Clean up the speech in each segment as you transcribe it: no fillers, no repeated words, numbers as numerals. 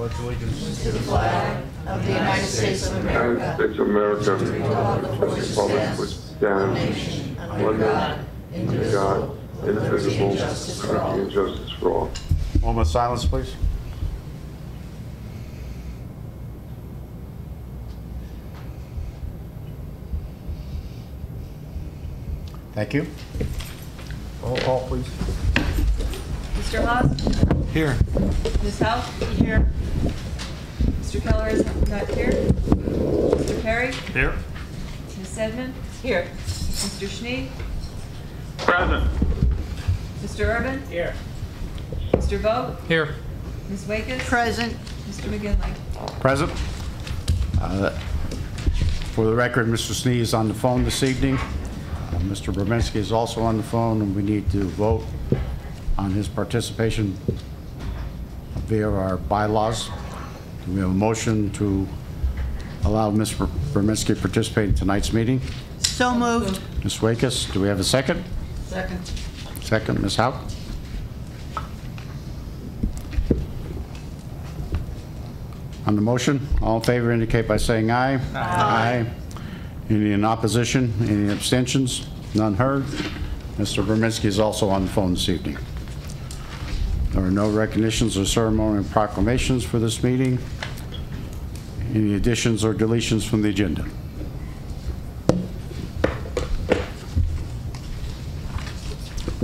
pledge allegiance to the flag of the United States of America, United States of America, and to the republic for which it stands, one nation, under God, indivisible, with liberty and justice for all. and justice for all. Moment of silence, please. Thank you. Roll call, please. Mr. Haas? Here. Ms. Howe? Here. Mr. Keller is not here. Mr. Perry? Here. Ms. Sedman? Here. Mr. Schnee? Present. Mr. Urban? Here. Mr. Vogt? Here. Ms. Wakes? Present. Mr. McGinley? Present. For the record, Mr. Snee is on the phone this evening. Mr. Brzezinski is also on the phone, and we need to vote on his participation via our bylaws. Do we have a motion to allow Mr. Brzezinski to participate in tonight's meeting? So moved. Ms. Wakes, do we have a second? Second. Second, Ms. Howe? On the motion, all in favor indicate by saying aye. Aye. Any in opposition? Any abstentions? None heard. Mr. Brzezinski is also on the phone this evening. There are no recognitions or ceremonial proclamations for this meeting. Any additions or deletions from the agenda?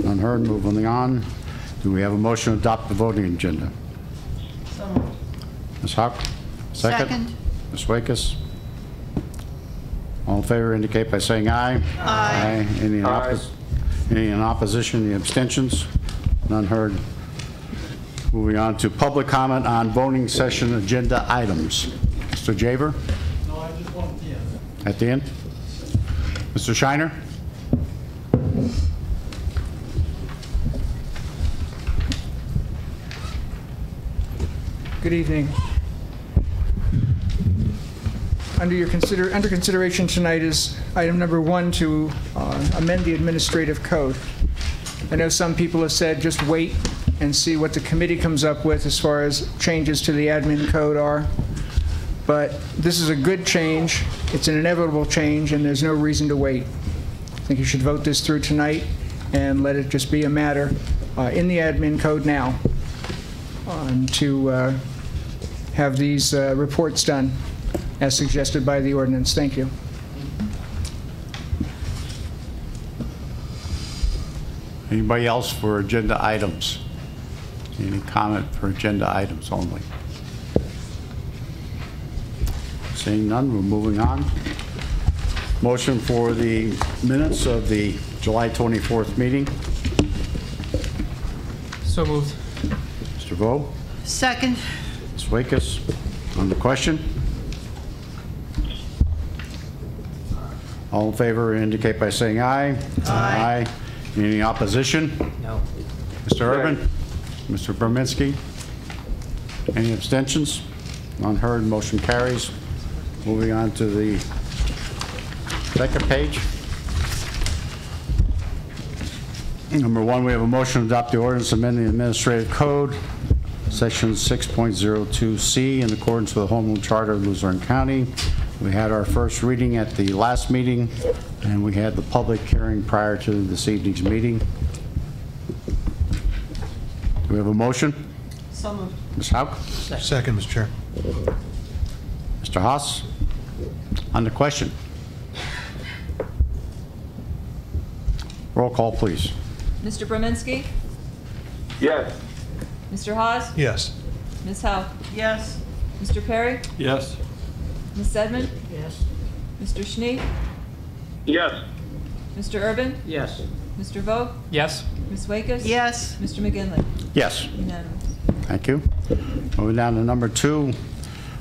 None heard. Moving on. Do we have a motion to adopt the voting agenda? So moved. Ms. Hawk? Second. Ms. Wakes? All in favor indicate by saying aye. Aye. Any in opposition? Any abstentions? None heard. Moving on to public comment on voting session agenda items. Mr. Javer? No, I just want the end. At the end? Mr. Shiner? Good evening. Under consideration tonight is item number 1 to amend the administrative code. I know some people have said just wait and see what the committee comes up with as far as changes to the admin code are. But this is a good change. It's an inevitable change, and there's no reason to wait. I think you should vote this through tonight and let it just be a matter in the admin code now to have these reports done as suggested by the ordinance. Thank you. Anybody else for agenda items? Any comment for agenda items only? Seeing none, we're moving on. Motion for the minutes of the July 24th meeting. So moved. Mr. Vo? Second. Ms. Wakes? On the question? All in favor indicate by saying aye. Aye. Any opposition? No. Mr. Urban? Mr. Brzezinski? Any abstentions? None heard. Motion carries. Moving on to the second page. Number 1, we have a motion to adopt the ordinance amending the administrative code, section 6.02C, in accordance with the Home Rule Charter of Luzerne County. We had our first reading at the last meeting, and we had the public hearing prior to this evening's meeting. Do we have a motion? So moved. Ms. Hauk? Second, Mr. Chair. Mr. Haas? On the question. Roll call, please. Mr. Brzezinski? Yes. Mr. Haas? Yes. Ms. Howe? Yes. Mr. Perry? Yes. Ms. Sedman? Yes. Mr. Schnee? Yes. Mr. Urban? Yes. Mr. Vogt? Yes. Ms. Wakes? Yes. Mr. McGinley? Yes. Unanimous. Thank you. Moving down to number 2,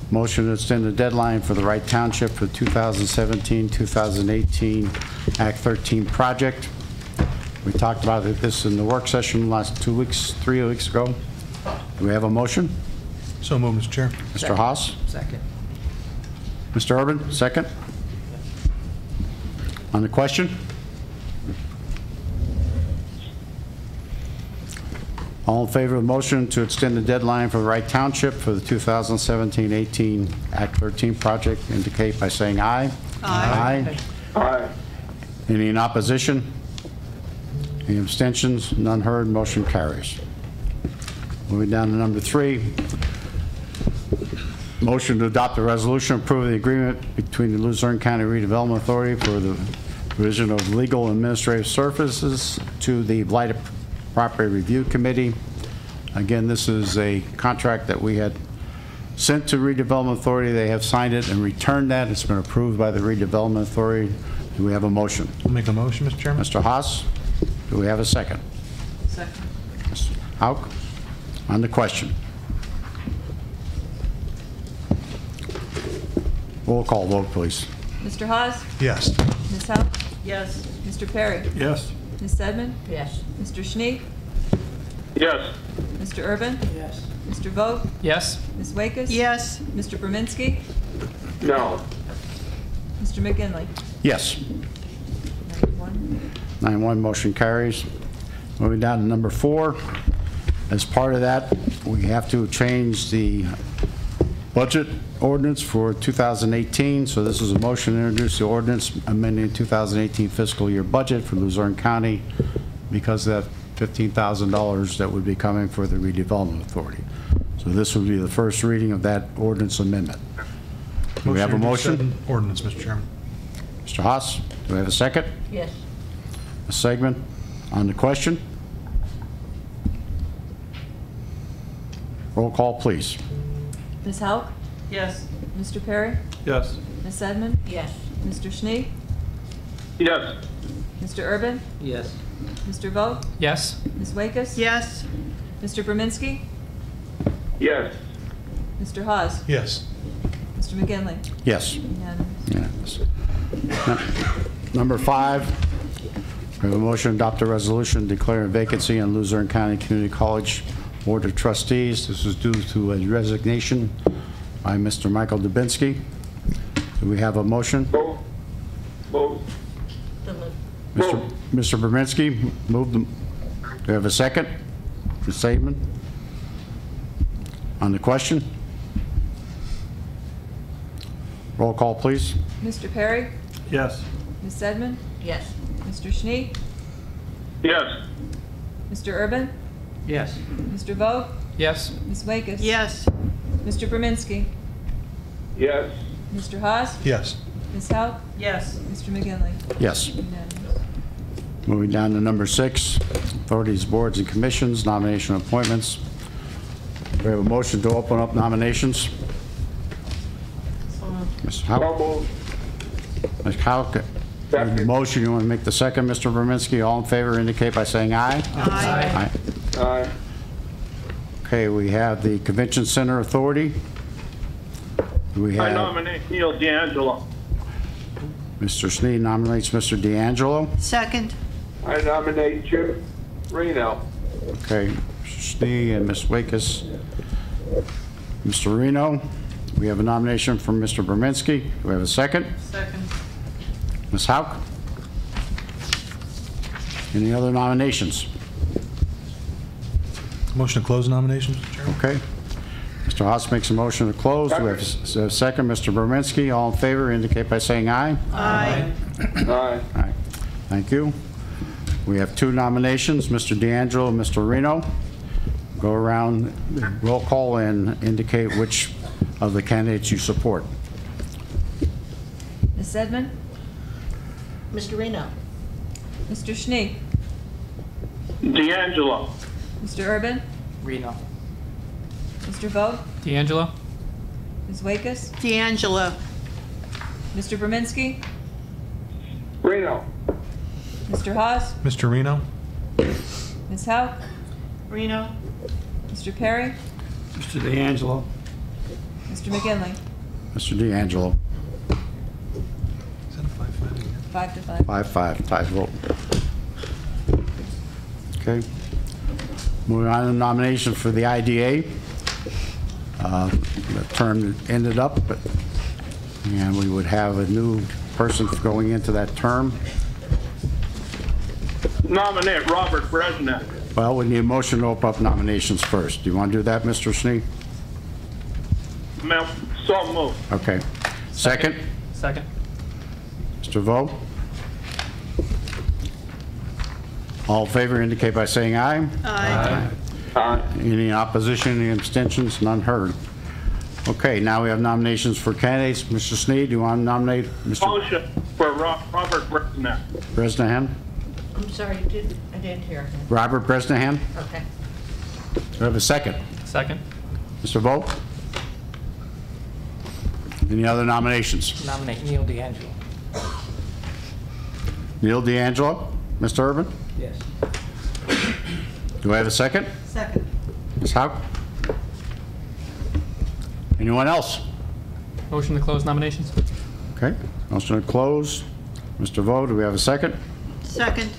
motion to extend the deadline for the Wright Township for 2017-2018 Act 13 project. We talked about this in the work session last 3 weeks ago. Do we have a motion? So moved, Mr. Chair. Mr. Haas? Second. Mr. Urban, second. On the question? All in favor of the motion to extend the deadline for the Wright Township for the 2017-18 Act 13 project indicate by saying aye. Aye. Aye. Any in opposition? Any abstentions? None heard. Motion carries. Moving down to number 3. Motion to adopt a resolution approving the agreement between the Luzerne County Redevelopment Authority for the provision of legal and administrative services to the Blighted Property Review Committee. Again, this is a contract that we had sent to Redevelopment Authority. They have signed it and returned that. It's been approved by the Redevelopment Authority. Do we have a motion? I'll make a motion, Mr. Chairman. Mr. Haas, do we have a second? Second. Mr. Hauk, on the question. Roll call vote, please. Mr. Haas? Yes. Ms. Howe? Yes. Mr. Perry? Yes. Ms. Sedman? Yes. Mr. Schnee? Yes. Mr. Urban? Yes. Mr. Vogt? Yes. Ms. Wakes? Yes. Mr. Berminski? No. Mr. McGinley? Yes. 91. 9-1, motion carries. Moving down to number 4. As part of that, we have to change the budget ordinance for 2018. So this is a motion to introduce the ordinance amending the 2018 fiscal year budget for Luzerne County because of that $15,000 that would be coming for the redevelopment authority. So this would be the first reading of that ordinance amendment. Do we have a motion? Ordinance, Mr. Chairman. Mr. Haas, do we have a second? Yes. A segment on the question? Roll call, please. Ms. Howe? Yes. Mr. Perry? Yes. Ms. Sedman? Yes. Mr. Schnee? Yes. Mr. Urban? Yes. Mr. Vogt? Yes. Ms. Wakes? Yes. Mr. Berminski? Yes. Mr. Haas? Yes. Mr. McGinley? Yes. Unanimous. Unanimous. Number 5, we have a motion to adopt a resolution declaring vacancy on Luzerne County Community College Board of Trustees. This is due to a resignation by Mr. Michael Dubinsky. Do we have a motion? Vote. Vote. Mr. Berminski, moved. Do we have a second? Ms. Sedman? On the question? Roll call, please. Mr. Perry? Yes. Ms. Sedman? Yes. Mr. Schnee? Yes. Mr. Urban? Yes. Mr. Vogt? Yes. Ms. Wakes? Yes. Mr. Berminski? Yes. Mr. Haas? Yes. Ms. Howe? Yes. Mr. McGinley? Yes. Unanimous. Moving down to number 6, authorities, boards, and commissions, nomination appointments. We have a motion to open up nominations. Ms. Howe? So moved. Ms. Howe, the motion, you want to make the second, Mr. Berminski? All in favor indicate by saying aye. Aye. Aye. Okay, we have the Convention Center Authority. We I have nominate Neil D'Angelo. Mr. Sneed nominates Mr. D'Angelo. Second. I nominate Jim Reno. Okay, Mr. Sneed and Ms. Wakes. Mr. Reno, we have a nomination from Mr. Berminski. Do we have a second? Second. Ms. Hauk? Any other nominations? Motion to close nominations, Mr. Chairman. Okay. Mr. Haas makes a motion to close. Do we have a second? Mr. Berminski, all in favor indicate by saying aye. Aye. Aye. Aye. Thank you. We have 2 nominations, Mr. D'Angelo and Mr. Reno. Go around, roll call, and indicate which of the candidates you support. Ms. Sedman? Mr. Reno. Mr. Schnee? D'Angelo. Mr. Urban? Reno. Mr. Vogt? D'Angelo. Ms. Wakes? D'Angelo. Mr. Berminski? Reno. Mr. Haas? Mr. Reno. Ms. Howe? Reno. Mr. Perry? Mr. D'Angelo. Mr. McGinley? Mr. D'Angelo, Is that a 5-5 again? 5 to 5. 5-5, ties vote. Okay. Moving on to nomination for the IDA. The term ended up, and we would have a new person going into that term. Nominate Robert Bresnak. Well, we need a motion to open up nominations first. Do you want to do that, Mr. Snee? Ma'am, so moved. Okay. Second? Second. Mr. Vo? All in favor indicate by saying aye. Aye. Aye. Any opposition, any abstentions? None heard. Okay, now we have nominations for candidates. Mr. Sneed, do you want to nominate Mr. Motion for Robert Bresnahan. Bresnahan? I'm sorry, I didn't hear. Robert Bresnahan? Okay. Do I have a second? Second. Mr. Vo? Any other nominations? Nominate Neil D'Angelo. Neil D'Angelo? Mr. Urban? Yes. Do I have a second? Second. Ms. Hauk? Anyone else? Motion to close nominations. Okay, motion to close. Mr. Vo, do we have a second? Second.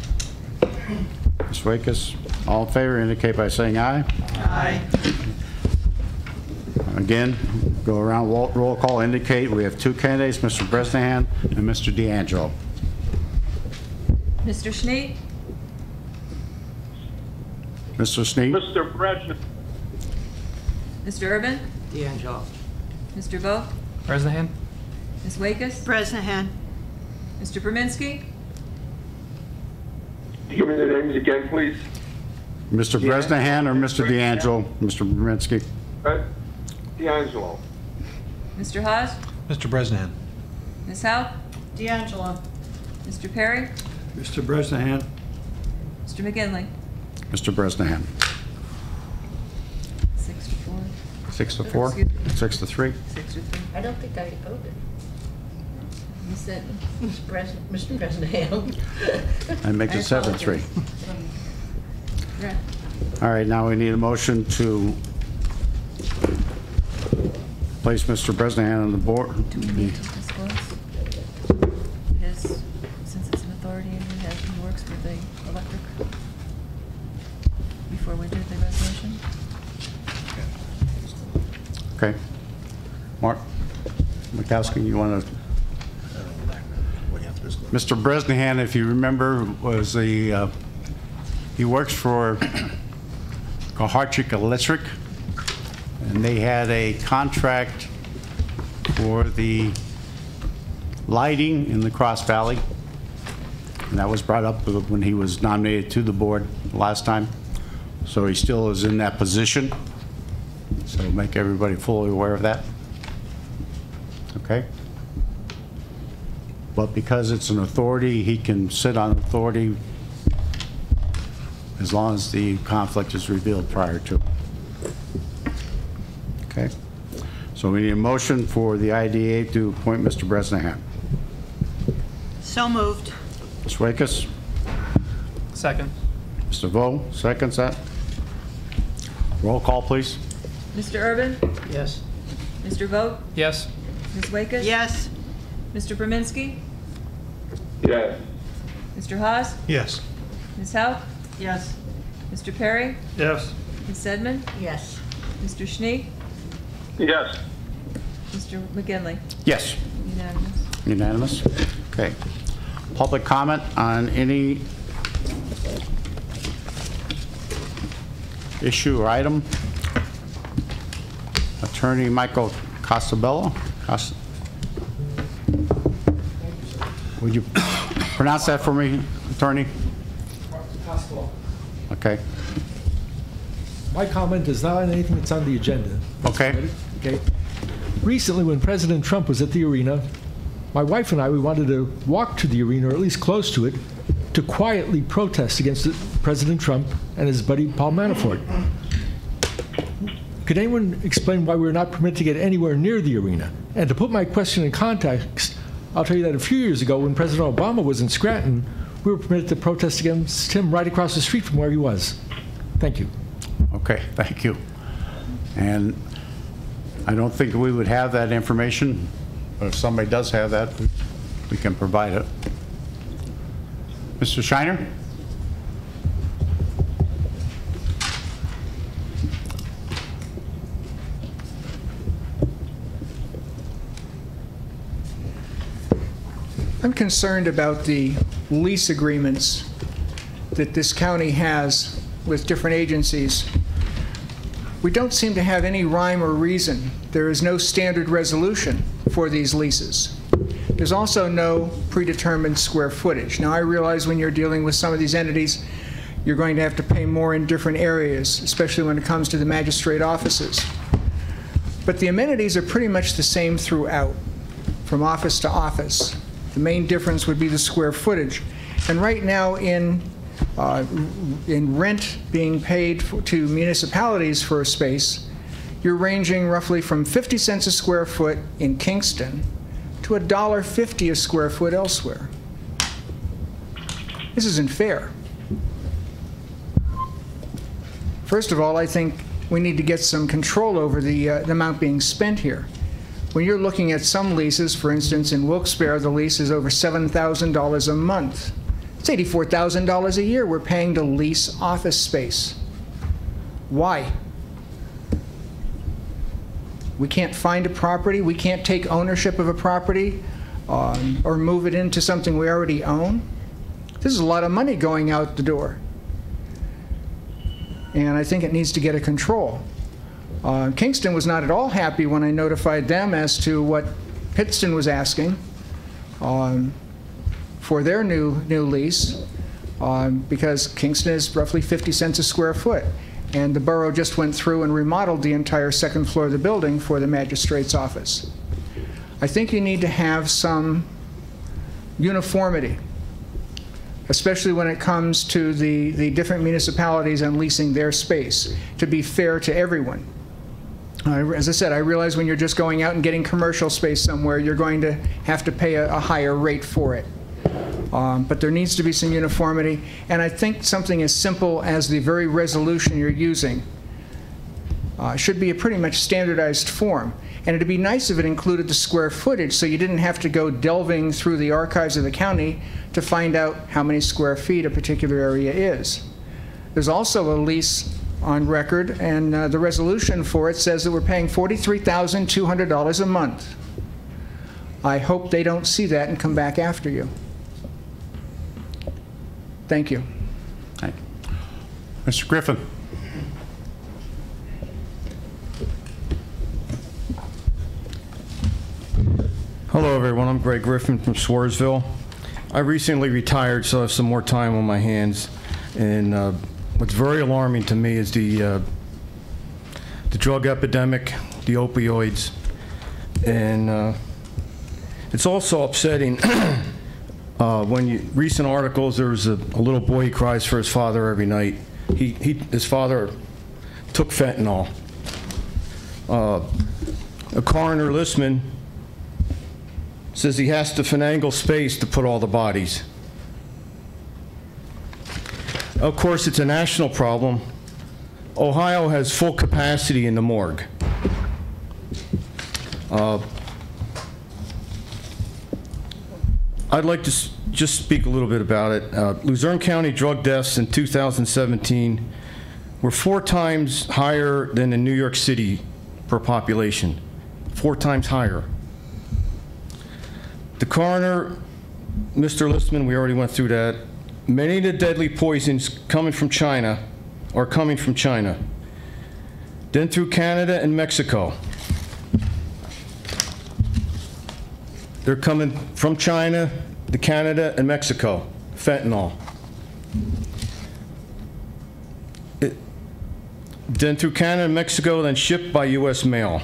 Ms. Wakes, all in favor indicate by saying aye. Aye. Again, go around, roll call indicate we have two candidates, Mr. Bresnahan and Mr. D'Angelo. Mr. Schnee? Mr. Sneed? Mr. Bresnahan. Mr. Urban? D'Angelo. Mr. Vo? Bresnahan. Ms. Wakes? Bresnahan. Mr. Berminski? Give me the names again, please. Mr. Bresnahan or Mr. D'Angelo? Mr. Brzezinski? D'Angelo. Mr. Haas? Mr. Bresnahan. Ms. Hauk? D'Angelo. Mr. Perry? Mr. Bresnahan. Mr. McGinley? Mr. Bresnahan. 6 to 4. 6 to 4? Excuse me. 6 to 3? 6 to 3. I don't think I voted. You said, Mr. Bresnahan. I make I it 7-3. yeah. All right, now we need a motion to place Mr. Bresnahan on the board. Do we need to disclose his, since it's an authority and he works for the electric, before we do the resolution? Okay. Mark Mikowski, you want to? Mr. Bresnahan, if you remember, was the, he works for Koharchik Electric, and they had a contract for the lighting in the Cross Valley, and that was brought up when he was nominated to the board last time. So he still is in that position. So make everybody fully aware of that. Okay? But because it's an authority, he can sit on authority as long as the conflict is revealed prior to. Okay? So we need a motion for the IDA to appoint Mr. Bresnahan. So moved. Ms. Wakes? Second. Mr. Vo, seconds that? Roll call, please. Mr. Urban? Yes. Mr. Vogt? Yes. Ms. Wakes? Yes. Mr. Berminski? Yes. Mr. Haas? Yes. Ms. Hauk? Yes. Mr. Perry? Yes. Ms. Sedman? Yes. Mr. Schnee? Yes. Mr. McGinley? Yes. Unanimous. Unanimous? Okay. Public comment on any issue or item? Attorney Michael Costabello. Would you pronounce that for me, attorney? Okay. My comment is not on anything that's on the agenda. Okay. Okay. Recently, when President Trump was at the arena, my wife and I, we wanted to walk to the arena, or at least close to it, to quietly protest against President Trump and his buddy Paul Manafort. Could anyone explain why we were not permitted to get anywhere near the arena? And to put my question in context, I'll tell you that a few years ago, when President Obama was in Scranton, we were permitted to protest against him right across the street from where he was. Thank you. Okay, thank you. And I don't think we would have that information, but if somebody does have that, we can provide it. Mr. Shiner? I'm concerned about the lease agreements that this county has with different agencies, we don't seem to have any rhyme or reason. There is no standard resolution for these leases. There's also no predetermined square footage. Now, I realize when you're dealing with some of these entities, you're going to have to pay more in different areas, especially when it comes to the magistrate offices. But the amenities are pretty much the same throughout, from office to office. The main difference would be the square footage. And right now, in rent being paid to municipalities for a space, you're ranging roughly from 50 cents a square foot in Kingston to $1.50 a square foot elsewhere. This isn't fair. First of all, I think we need to get some control over the amount being spent here. When you're looking at some leases, for instance, in Wilkes-Barre, the lease is over $7,000 a month. It's $84,000 a year we're paying to lease office space. Why? We can't find a property, we can't take ownership of a property or move it into something we already own. This is a lot of money going out the door. And I think it needs to get a control. Kingston was not at all happy when I notified them as to what Pittston was asking for their new lease, because Kingston is roughly 50 cents a square foot. And the borough just went through and remodeled the entire second floor of the building for the magistrate's office. I think you need to have some uniformity, especially when it comes to the different municipalities and leasing their space, to be fair to everyone. As I said, I realize when you're just going out and getting commercial space somewhere, you're going to have to pay a higher rate for it. But there needs to be some uniformity, and I think something as simple as the very resolution you're using should be a pretty much standardized form. And it'd be nice if it included the square footage, so you didn't have to go delving through the archives of the county to find out how many square feet a particular area is. There's also a lease on record, and the resolution for it says that we're paying $43,200 a month. I hope they don't see that and come back after you. Thank you. Thank you. Mr. Griffin. Hello, everyone. I'm Greg Griffin from Swarsville. I recently retired, so I have some more time on my hands. And what's very alarming to me is the drug epidemic, the opioids, and it's also upsetting. Recent articles, there was a little boy, he cries for his father every night. His father took fentanyl. A coroner, Listman, says he has to finagle space to put all the bodies. Of course, it's a national problem. Ohio has full capacity in the morgue. I'd like to just speak a little bit about it. Luzerne County drug deaths in 2017 were 4 times higher than in New York City per population. 4 times higher. The coroner, Mr. Listman, we already went through that. Many of the deadly poisons coming from China are coming from China. Then through Canada and Mexico. They're coming from China to Canada and Mexico, fentanyl. Then through Canada and Mexico, then shipped by U.S. mail.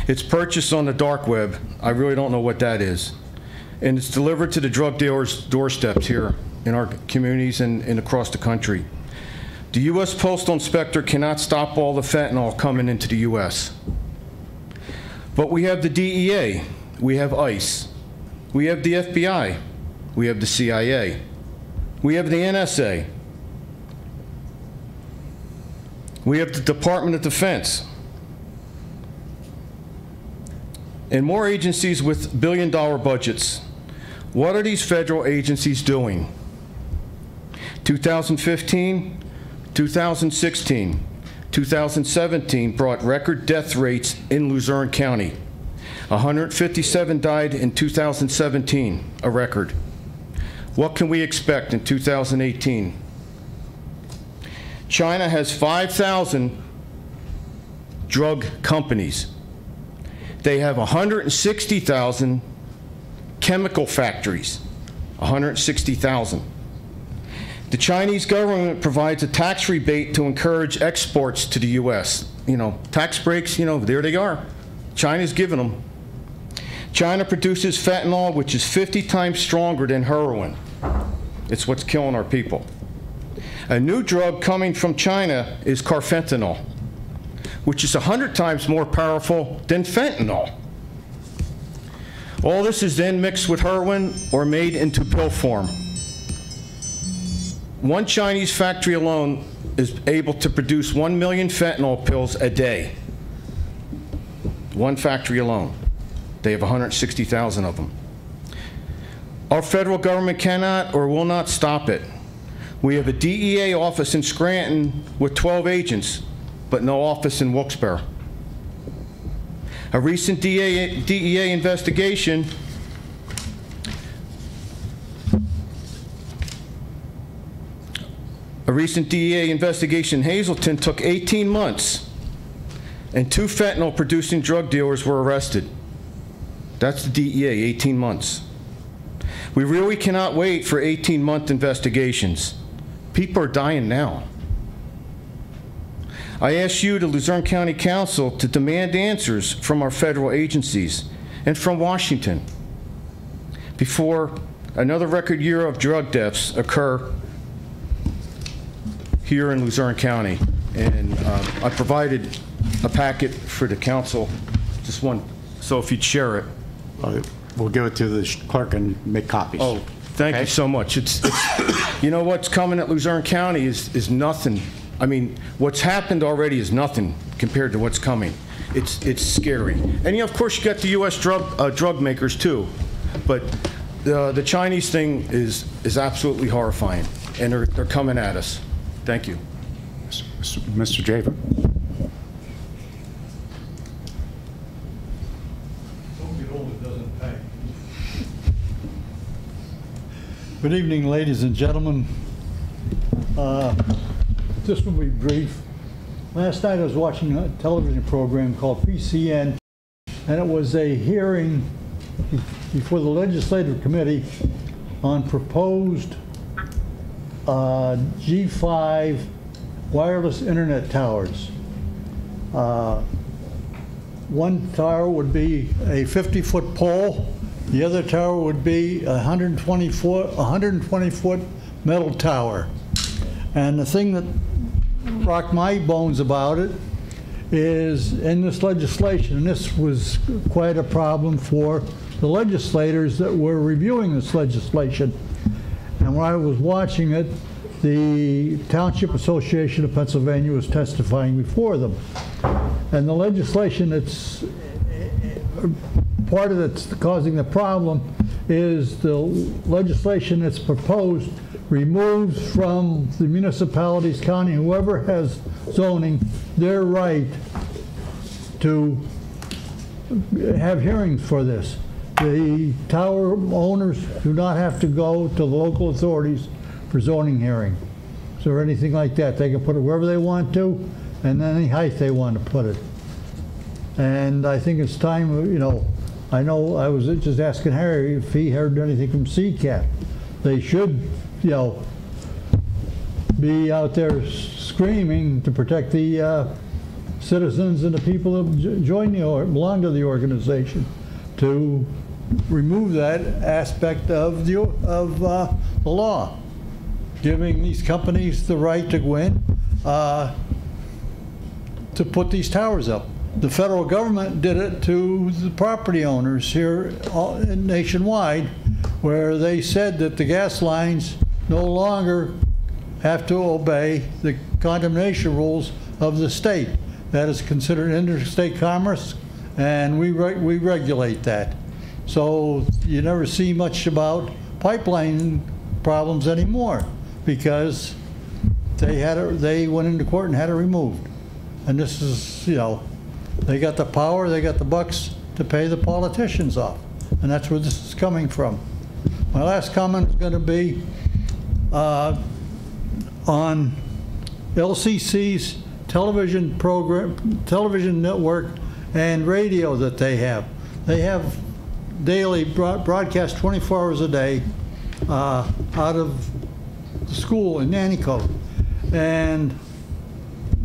It's purchased on the dark web. I really don't know what that is. And it's delivered to the drug dealers' doorsteps here in our communities and across the country. The U.S. Postal Inspector cannot stop all the fentanyl coming into the U.S. But we have the DEA, we have ICE, we have the FBI, we have the CIA, we have the NSA, we have the Department of Defense, and more agencies with billion-dollar budgets. What are these federal agencies doing? 2015, 2016, 2017 brought record death rates in Luzerne County. 157 died in 2017, a record. What can we expect in 2018? China has 5,000 drug companies. They have 160,000 chemical factories. 160,000. The Chinese government provides a tax rebate to encourage exports to the U.S. You know, tax breaks, you know, there they are. China's giving them. China produces fentanyl, which is 50 times stronger than heroin. It's what's killing our people. A new drug coming from China is carfentanil, which is 100 times more powerful than fentanyl. All this is then mixed with heroin or made into pill form. One Chinese factory alone is able to produce 1 million fentanyl pills a day. One factory alone. They have 160,000 of them. Our federal government cannot or will not stop it. We have a DEA office in Scranton with 12 agents, but no office in Wilkes-Barre. A recent DEA investigation in Hazleton took 18 months, and 2 fentanyl-producing drug dealers were arrested. That's the DEA, 18 months. We really cannot wait for 18-month investigations. People are dying now. I ask you, the Luzerne County Council, to demand answers from our federal agencies and from Washington before another record year of drug deaths occur here in Luzerne County. And I provided a packet for the council, just one, so if you'd share it. We'll give it to the clerk and make copies. Oh, thank you so much. It's you know, what's coming at Luzerne County is nothing. I mean, what's happened already is nothing compared to what's coming. It's scary. And of course, you got the U.S. drug makers too, but the Chinese thing is absolutely horrifying, and they're coming at us. Thank you, Mr. Javer. Good evening, ladies and gentlemen. This will be brief. Last night I was watching a television program called PCN, and it was a hearing before the Legislative Committee on proposed G5 wireless internet towers. One tower would be a 50-foot pole. The other tower would be a 120-foot metal tower. And the thing that rocked my bones about it is in this legislation, and this was quite a problem for the legislators that were reviewing this legislation. And when I was watching it, the Township Association of Pennsylvania was testifying before them. And the legislation that's part of that's causing the problem is the legislation that's proposed removes from the municipalities, county, whoever has zoning, their right to have hearings for this. The tower owners do not have to go to the local authorities for zoning hearings or anything like that. They can put it wherever they want to and any height they want to put it. And I think it's time, you know, I know I was just asking Harry if he heard anything from CCAP. They should, you know, be out there screaming to protect the citizens and the people that join the or belong to the organization, to remove that aspect of the law, giving these companies the right to go in to put these towers up. The federal government did it to the property owners here nationwide, where they said that the gas lines no longer have to obey the condemnation rules of the state. That is considered interstate commerce, and we regulate that. So you never see much about pipeline problems anymore because they went into court and had it removed. And this is, you know, they got the power, they got the bucks to pay the politicians off. And that's where this is coming from. My last comment is going to be on LCC's television program, television network, and radio that they have. They have daily broadcast 24 hours a day out of the school in Nanticoke, and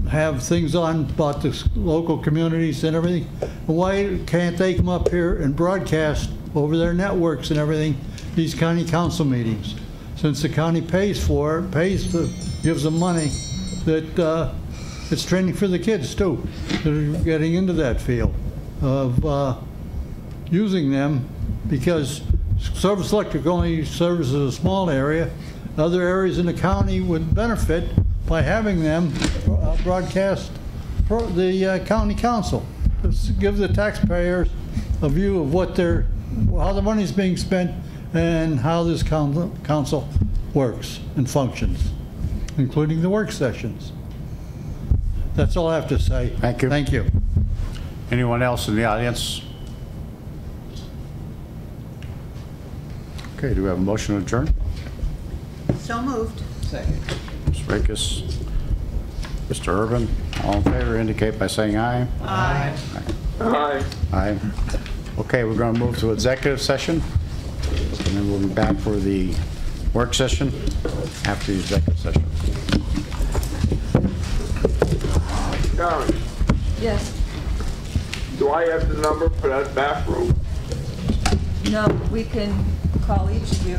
have things on about the local communities and everything. Why can't they come up here and broadcast over their networks and everything these county council meetings? Since the county pays for it, gives them money, that it's training for the kids too, that are getting into that field of using them, because Service Electric only services a small area. Other areas in the county would benefit by having them broadcast the county council. Just give the taxpayers a view of how the money's being spent and how this council works and functions, including the work sessions. That's all I have to say. Thank you. Thank you. Anyone else in the audience? Okay, do we have a motion to adjourn? So moved. Ms. Ricketts, Mr. Urban, all in favor indicate by saying aye. Aye. Aye. Aye. Okay, we're going to move to executive session, and then we'll be back for the work session after the executive session. Karen, Yes. do I have the number for that bathroom? No, we can call each of you.